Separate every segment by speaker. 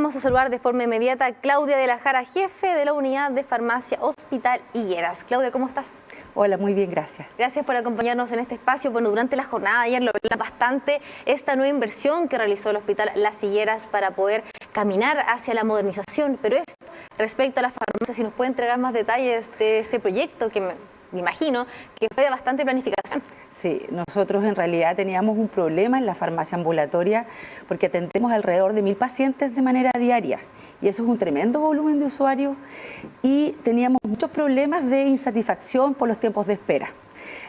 Speaker 1: Vamos a saludar de forma inmediata a Claudia de la Jara, jefe de la unidad de farmacia Hospital Higueras. Claudia, ¿cómo estás?
Speaker 2: Hola, muy bien, gracias.
Speaker 1: Gracias por acompañarnos en este espacio. Bueno, durante la jornada de ayer lo hablamos bastante, esta nueva inversión que realizó el Hospital Las Higueras para poder caminar hacia la modernización. Pero esto, respecto a la farmacia, si nos puede entregar más detalles de este proyecto que me imagino que fue de bastante planificación.
Speaker 2: Sí, nosotros en realidad teníamos un problema en la farmacia ambulatoria porque atendemos alrededor de 1000 pacientes de manera diaria y eso es un tremendo volumen de usuarios y teníamos muchos problemas de insatisfacción por los tiempos de espera.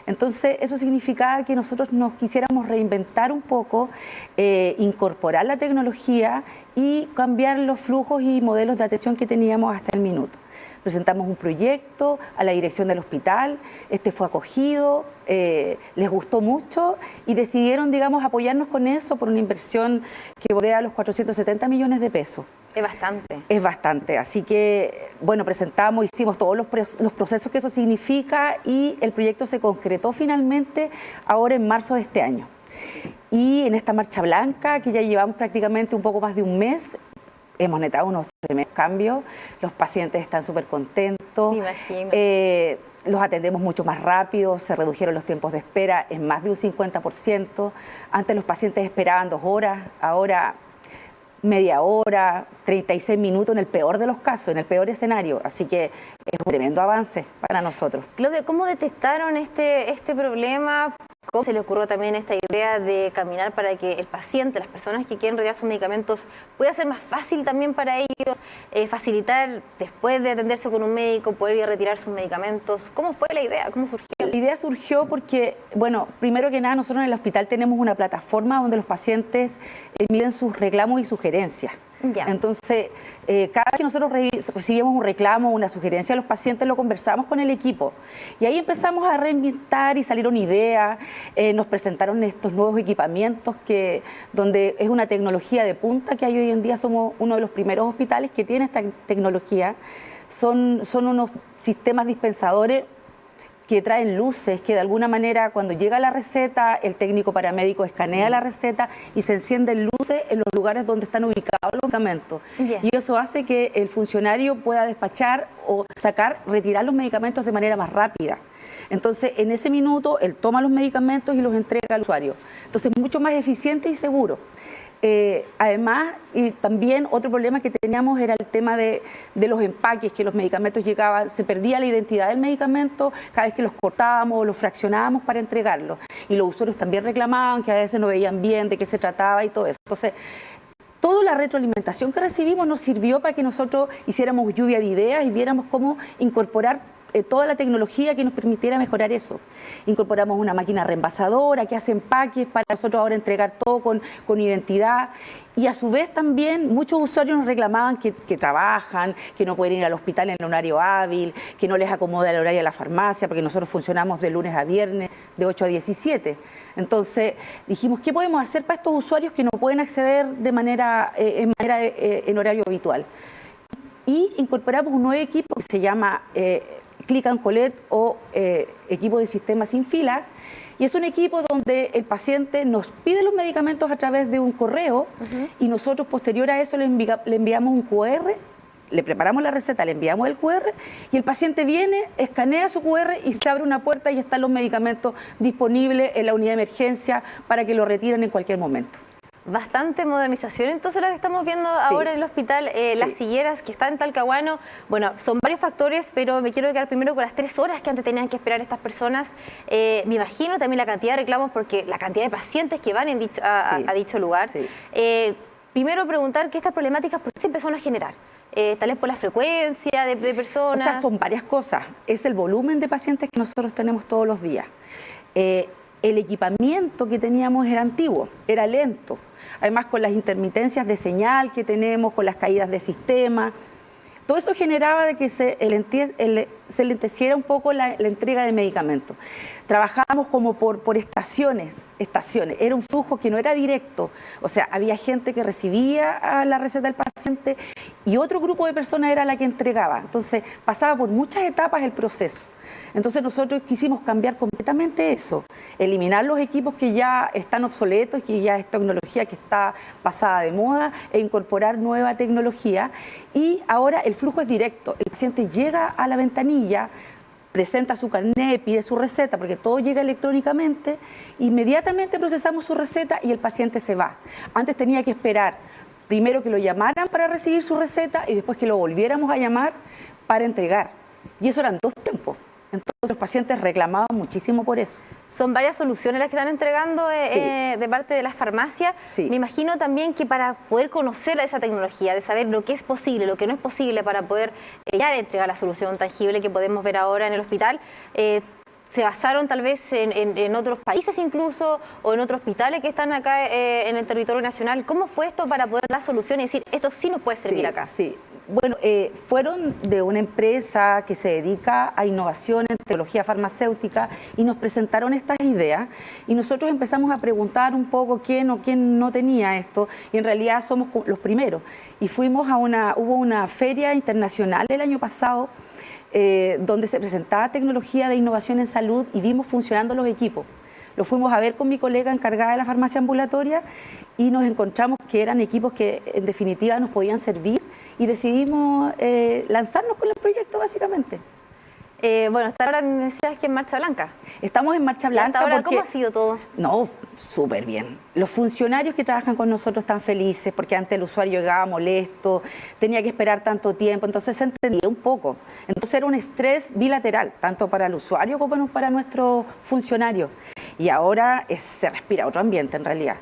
Speaker 2: Entonces eso significaba que nosotros nos quisiéramos reinventar un poco, incorporar la tecnología y cambiar los flujos y modelos de atención que teníamos hasta el minuto. Presentamos un proyecto a la dirección del hospital, este fue acogido, les gustó mucho y decidieron, digamos, apoyarnos con eso por una inversión que bordea los 470 millones de pesos.
Speaker 1: Es bastante.
Speaker 2: Es bastante, así que, bueno, presentamos, hicimos todos los procesos que eso significa y el proyecto se concretó finalmente ahora en marzo de este año. Y en esta marcha blanca, que ya llevamos prácticamente un poco más de un mes, hemos notado unos tremendos cambios, los pacientes están súper contentos,
Speaker 1: me imagino.
Speaker 2: Los atendemos mucho más rápido, se redujeron los tiempos de espera en más de un 50%, antes los pacientes esperaban 2 horas, ahora media hora, 36 minutos en el peor de los casos, en el peor escenario, así que es un tremendo avance para nosotros.
Speaker 1: Claudia, ¿cómo detectaron este problema? ¿Cómo se le ocurrió también esta idea de caminar para que el paciente, las personas que quieren retirar sus medicamentos, pueda ser más fácil también para ellos, facilitar después de atenderse con un médico, poder ir a retirar sus medicamentos? ¿Cómo fue la idea? ¿Cómo surgió?
Speaker 2: La idea surgió porque, bueno, primero que nada, nosotros en el hospital tenemos una plataforma donde los pacientes emiten sus reclamos y sugerencias.
Speaker 1: Ya.
Speaker 2: Entonces, cada vez que nosotros recibimos un reclamo, una sugerencia, los pacientes lo conversamos con el equipo. Y ahí empezamos a reinventar y salieron ideas, nos presentaron estos nuevos equipamientos donde es una tecnología de punta que hay hoy en día, somos uno de los primeros hospitales que tiene esta tecnología. Son unos sistemas dispensadores que traen luces, que de alguna manera cuando llega la receta, el técnico paramédico escanea la receta y se encienden luces en los lugares donde están ubicados los medicamentos.
Speaker 1: Yeah.
Speaker 2: Y eso hace que el funcionario pueda despachar o retirar los medicamentos de manera más rápida. Entonces, en ese minuto, él toma los medicamentos y los entrega al usuario. Entonces, mucho más eficiente y seguro. Además, y también otro problema que teníamos era el tema de los empaques, que los medicamentos llegaban, se perdía la identidad del medicamento cada vez que los cortábamos o los fraccionábamos para entregarlos. Y los usuarios también reclamaban que a veces no veían bien de qué se trataba y todo eso. Entonces, toda la retroalimentación que recibimos nos sirvió para que nosotros hiciéramos lluvia de ideas y viéramos cómo incorporar toda la tecnología que nos permitiera mejorar eso. Incorporamos una máquina reenvasadora que hace empaques para nosotros ahora entregar todo con identidad y a su vez también muchos usuarios nos reclamaban que trabajan, que no pueden ir al hospital en el horario hábil, que no les acomoda el horario de la farmacia porque nosotros funcionamos de lunes a viernes de 8 a 17. Entonces dijimos, ¿qué podemos hacer para estos usuarios que no pueden acceder en horario habitual? Y incorporamos un nuevo equipo que se llama Click and Collect o equipo de sistema sin fila, y es un equipo donde el paciente nos pide los medicamentos a través de un correo y nosotros posterior a eso le enviamos un QR, le preparamos la receta, le enviamos el QR y el paciente viene, escanea su QR y se abre una puerta y están los medicamentos disponibles en la unidad de emergencia para que lo retiren en cualquier momento.
Speaker 1: Bastante modernización, entonces lo que estamos viendo ahora en el hospital Las Higueras, que está en Talcahuano. Bueno, son varios factores, pero me quiero quedar primero con las 3 horas que antes tenían que esperar estas personas. Me imagino también la cantidad de reclamos, porque la cantidad de pacientes que van a dicho lugar.
Speaker 2: Sí.
Speaker 1: Primero preguntar que estas problemáticas, ¿por qué se empezaron a generar? Tal vez por la frecuencia de personas.
Speaker 2: O sea, son varias cosas. Es el volumen de pacientes que nosotros tenemos todos los días. El equipamiento que teníamos era antiguo, era lento. Además, con las intermitencias de señal que tenemos, con las caídas de sistema, todo eso generaba de que se lenteciera un poco la entrega de medicamentos. Trabajábamos como por estaciones, era un flujo que no era directo, o sea, había gente que recibía la receta del paciente y otro grupo de personas era la que entregaba, entonces pasaba por muchas etapas el proceso. Entonces nosotros quisimos cambiar completamente eso, eliminar los equipos que ya están obsoletos, que ya es tecnología que está pasada de moda, e incorporar nueva tecnología. Y ahora el flujo es directo, el paciente llega a la ventanilla, presenta su carnet, pide su receta, porque todo llega electrónicamente, inmediatamente procesamos su receta y el paciente se va. Antes tenía que esperar primero que lo llamaran para recibir su receta y después que lo volviéramos a llamar para entregar. Y eso eran 2 tiempos. Entonces los pacientes reclamaban muchísimo por eso.
Speaker 1: Son varias soluciones las que están entregando de parte de las farmacias.
Speaker 2: Sí.
Speaker 1: Me imagino también que para poder conocer esa tecnología, de saber lo que es posible, lo que no es posible, para poder ya entregar la solución tangible que podemos ver ahora en el hospital, se basaron tal vez en otros países incluso, o en otros hospitales que están acá en el territorio nacional. ¿Cómo fue esto para poder dar soluciones y decir, esto sí nos puede servir acá?
Speaker 2: Sí. Bueno, fueron de una empresa que se dedica a innovación en tecnología farmacéutica y nos presentaron estas ideas y nosotros empezamos a preguntar un poco quién o quién no tenía esto y en realidad somos los primeros. Y fuimos hubo una feria internacional el año pasado donde se presentaba tecnología de innovación en salud y vimos funcionando los equipos. Lo fuimos a ver con mi colega encargada de la farmacia ambulatoria y nos encontramos que eran equipos que en definitiva nos podían servir y decidimos lanzarnos con el proyecto básicamente.
Speaker 1: Bueno, hasta ahora me decías que en Marcha Blanca.
Speaker 2: Estamos en Marcha Blanca.
Speaker 1: ¿Hasta ahora
Speaker 2: porque,
Speaker 1: cómo ha sido todo?
Speaker 2: No, súper bien. Los funcionarios que trabajan con nosotros están felices porque antes el usuario llegaba molesto, tenía que esperar tanto tiempo, entonces se entendía un poco. Entonces era un estrés bilateral, tanto para el usuario como para nuestros funcionarios. Y ahora se respira otro ambiente en realidad.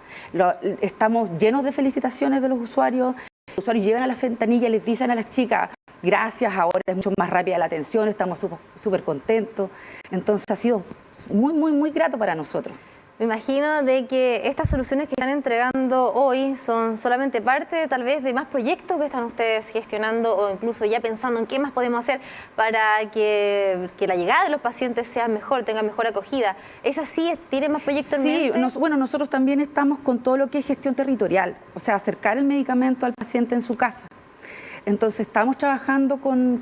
Speaker 2: Estamos llenos de felicitaciones de los usuarios. Los usuarios llegan a la ventanilla y les dicen a las chicas, gracias, ahora es mucho más rápida la atención, estamos súper contentos. Entonces ha sido muy, muy, muy grato para nosotros.
Speaker 1: Me imagino de que estas soluciones que están entregando hoy son solamente parte tal vez de más proyectos que están ustedes gestionando o incluso ya pensando en qué más podemos hacer para que la llegada de los pacientes sea mejor, tenga mejor acogida. ¿Es así? ¿Tiene más proyectos en mente?
Speaker 2: Sí, bueno, nosotros también estamos con todo lo que es gestión territorial, o sea, acercar el medicamento al paciente en su casa. Entonces estamos trabajando con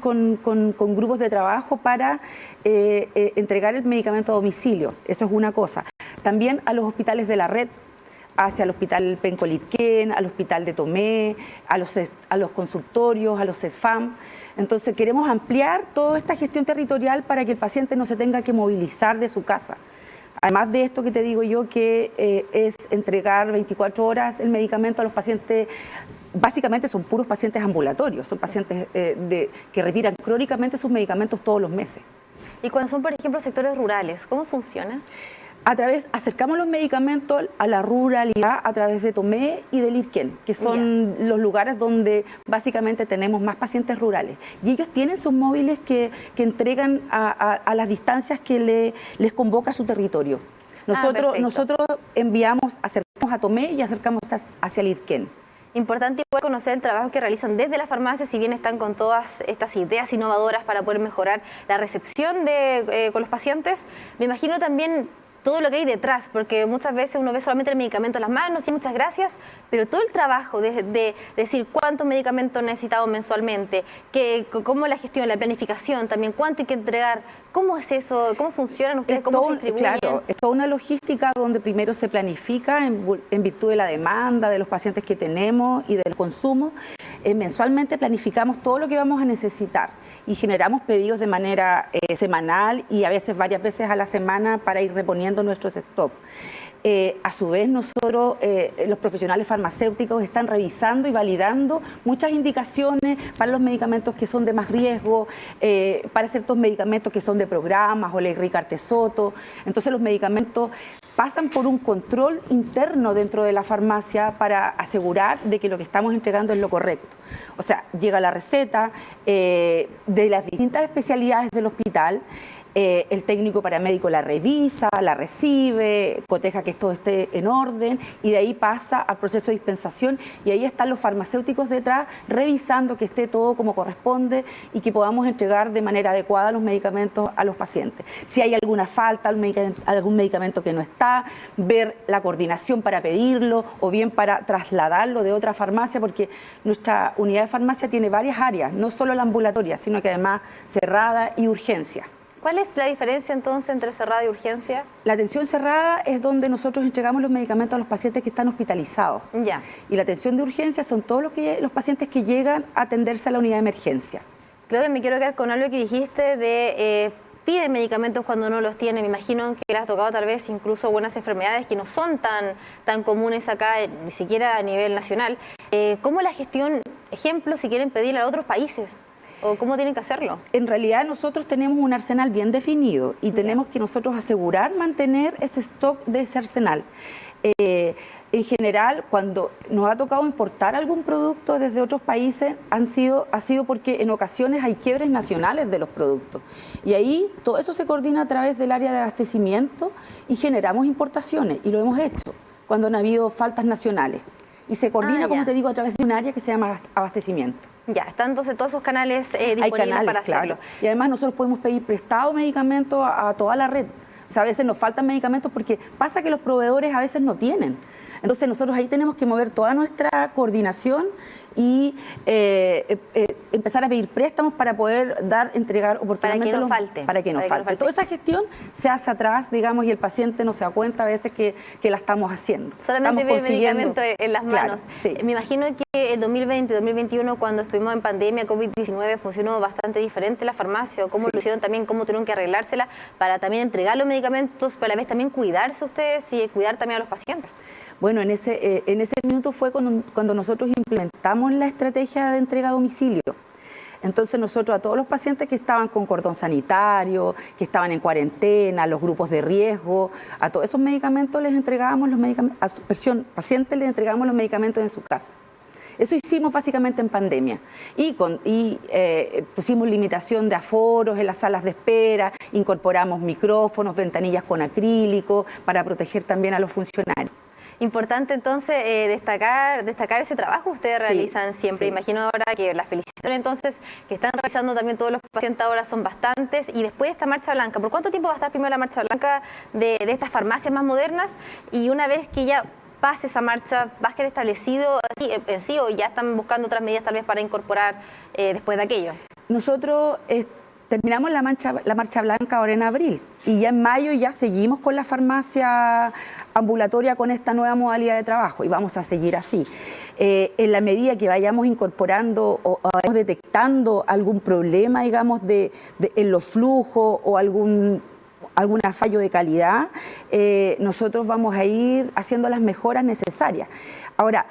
Speaker 2: grupos de trabajo para entregar el medicamento a domicilio, eso es una cosa. También a los hospitales de la red, hacia el hospital Penco-Litquén, al hospital de Tomé, a los consultorios, a los CESFAM. Entonces queremos ampliar toda esta gestión territorial para que el paciente no se tenga que movilizar de su casa. Además de esto que te digo yo, que es entregar 24 horas el medicamento a los pacientes. Básicamente son puros pacientes ambulatorios, son pacientes que retiran crónicamente sus medicamentos todos los meses.
Speaker 1: ¿Y cuando son, por ejemplo, sectores rurales, cómo funciona?
Speaker 2: Acercamos los medicamentos a la ruralidad a través de Tomé y de Litquén, que son los lugares donde básicamente tenemos más pacientes rurales. Y ellos tienen sus móviles que entregan a las distancias que les convoca su territorio. Nosotros acercamos a Tomé y acercamos hacia Litquén.
Speaker 1: Importante igual conocer el trabajo que realizan desde la farmacia, si bien están con todas estas ideas innovadoras para poder mejorar la recepción con los pacientes. Me imagino también todo lo que hay detrás, porque muchas veces uno ve solamente el medicamento en las manos y muchas gracias, pero todo el trabajo de decir cuántos medicamentos necesitamos mensualmente, cómo la gestión, la planificación también, cuánto hay que entregar, ¿cómo es eso? ¿Cómo funcionan ustedes? ¿Cómo se distribuyen?
Speaker 2: Claro, es toda una logística donde primero se planifica en virtud de la demanda, de los pacientes que tenemos y del consumo. Mensualmente planificamos todo lo que vamos a necesitar y generamos pedidos de manera semanal y a veces varias veces a la semana para ir reponiendo nuestros stock. A su vez, nosotros, los profesionales farmacéuticos, están revisando y validando muchas indicaciones para los medicamentos que son de más riesgo, para ciertos medicamentos que son de programas o ley Ricarte-Soto. Entonces, los medicamentos pasan por un control interno dentro de la farmacia para asegurar de que lo que estamos entregando es lo correcto. O sea, llega la receta de las distintas especialidades del hospital. El técnico paramédico la revisa, la recibe, coteja que todo esté en orden y de ahí pasa al proceso de dispensación y ahí están los farmacéuticos detrás revisando que esté todo como corresponde y que podamos entregar de manera adecuada los medicamentos a los pacientes. Si hay alguna falta, algún medicamento que no está, ver la coordinación para pedirlo o bien para trasladarlo de otra farmacia, porque nuestra unidad de farmacia tiene varias áreas, no solo la ambulatoria, sino que además cerrada y urgencia.
Speaker 1: ¿Cuál es la diferencia entonces entre cerrada y urgencia?
Speaker 2: La atención cerrada es donde nosotros entregamos los medicamentos a los pacientes que están hospitalizados.
Speaker 1: Ya.
Speaker 2: Y la atención de urgencia son todos los pacientes que llegan a atenderse a la unidad de emergencia.
Speaker 1: Claudia, me quiero quedar con algo que dijiste de piden medicamentos cuando no los tienen. Me imagino que le has tocado tal vez incluso buenas enfermedades que no son tan comunes acá, ni siquiera a nivel nacional. ¿Cómo la gestión, ejemplo, si quieren pedirle a otros países? ¿O cómo tienen que hacerlo?
Speaker 2: En realidad nosotros tenemos un arsenal bien definido y tenemos que nosotros asegurar mantener ese stock de ese arsenal. En general, cuando nos ha tocado importar algún producto desde otros países, ha sido porque en ocasiones hay quiebres nacionales de los productos. Y ahí todo eso se coordina a través del área de abastecimiento y generamos importaciones, y lo hemos hecho cuando han habido faltas nacionales. Y se coordina, como te digo, a través de un área que se llama abastecimiento.
Speaker 1: Ya, están entonces todos esos canales disponibles
Speaker 2: hay canales,
Speaker 1: para hacerlo.
Speaker 2: Claro. Y además nosotros podemos pedir prestado medicamentos a toda la red. O sea, a veces nos faltan medicamentos porque pasa que los proveedores a veces no tienen. Entonces nosotros ahí tenemos que mover toda nuestra coordinación y empezar a pedir préstamos para poder entregar oportunamente. Para que no falte. Toda esa gestión se hace atrás, digamos, y el paciente no se da cuenta a veces que la estamos haciendo.
Speaker 1: Solamente ve el medicamento en las manos.
Speaker 2: Claro, sí.
Speaker 1: Me imagino que en 2020, 2021, cuando estuvimos en pandemia, COVID-19, funcionó bastante diferente la farmacia, o cómo lo hicieron también, cómo tuvieron que arreglársela para también entregar los medicamentos, pero a la vez también cuidarse ustedes y cuidar también a los pacientes.
Speaker 2: Bueno, en ese minuto fue cuando nosotros implementamos la estrategia de entrega a domicilio. Entonces nosotros a todos los pacientes que estaban con cordón sanitario, que estaban en cuarentena, los grupos de riesgo, a todos esos medicamentos les entregábamos los medicamentos, pacientes les entregábamos los medicamentos en su casa. Eso hicimos básicamente en pandemia y pusimos limitación de aforos en las salas de espera, incorporamos micrófonos, ventanillas con acrílico para proteger también a los funcionarios.
Speaker 1: Importante entonces destacar ese trabajo que ustedes realizan siempre.
Speaker 2: Sí.
Speaker 1: Imagino ahora que las felicitaciones entonces que están realizando también todos los pacientes ahora son bastantes. Y después de esta marcha blanca, ¿por cuánto tiempo va a estar primero la marcha blanca de estas farmacias más modernas? Y una vez que ya pase esa marcha, ¿va a quedar establecido en sí o ya están buscando otras medidas tal vez para incorporar después de aquello? Nosotros
Speaker 2: terminamos la marcha blanca ahora en abril y ya en mayo ya seguimos con la farmacia ambulatoria con esta nueva modalidad de trabajo y vamos a seguir así. En la medida que vayamos incorporando o vayamos detectando algún problema, digamos, en los flujos o algún fallo de calidad, nosotros vamos a ir haciendo las mejoras necesarias. Ahora,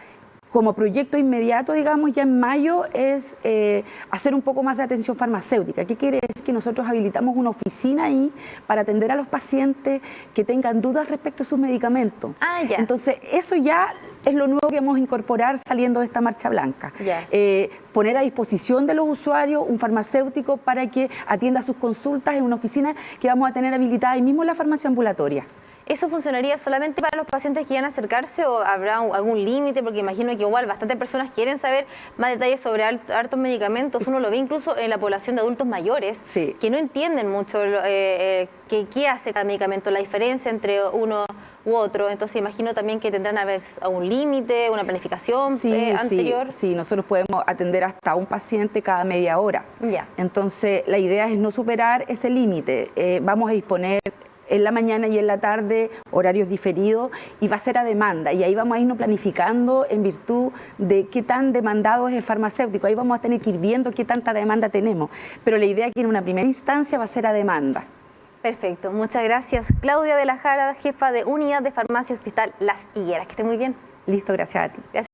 Speaker 2: como proyecto inmediato, digamos, ya en mayo es hacer un poco más de atención farmacéutica. ¿Qué quiere decir? Que nosotros habilitamos una oficina ahí para atender a los pacientes que tengan dudas respecto a sus medicamentos.
Speaker 1: Ya.
Speaker 2: Entonces, eso ya es lo nuevo que vamos a incorporar saliendo de esta marcha blanca.
Speaker 1: Ya.
Speaker 2: Poner a disposición de los usuarios un farmacéutico para que atienda sus consultas en una oficina que vamos a tener habilitada ahí mismo en la farmacia ambulatoria.
Speaker 1: ¿Eso funcionaría solamente para los pacientes que quieran acercarse o habrá algún límite? Porque imagino que igual bastantes personas quieren saber más detalles sobre hartos medicamentos. Uno lo ve incluso en la población de adultos mayores,
Speaker 2: sí,
Speaker 1: que no entienden mucho qué hace cada medicamento, la diferencia entre uno u otro. Entonces imagino también que tendrán a ver algún límite, una planificación anterior.
Speaker 2: Sí, nosotros podemos atender hasta un paciente cada media hora.
Speaker 1: Ya.
Speaker 2: Entonces la idea es no superar ese límite. Vamos a disponer en la mañana y en la tarde horarios diferidos y va a ser a demanda y ahí vamos a irnos planificando en virtud de qué tan demandado es el farmacéutico. Ahí vamos a tener que ir viendo qué tanta demanda tenemos, pero la idea es que en una primera instancia va a ser a demanda.
Speaker 1: Perfecto, muchas gracias. Claudia de la Jara, jefa de Unidad de Farmacia Hospital Las Higueras. Que esté muy bien.
Speaker 2: Listo, gracias a ti.
Speaker 1: Gracias.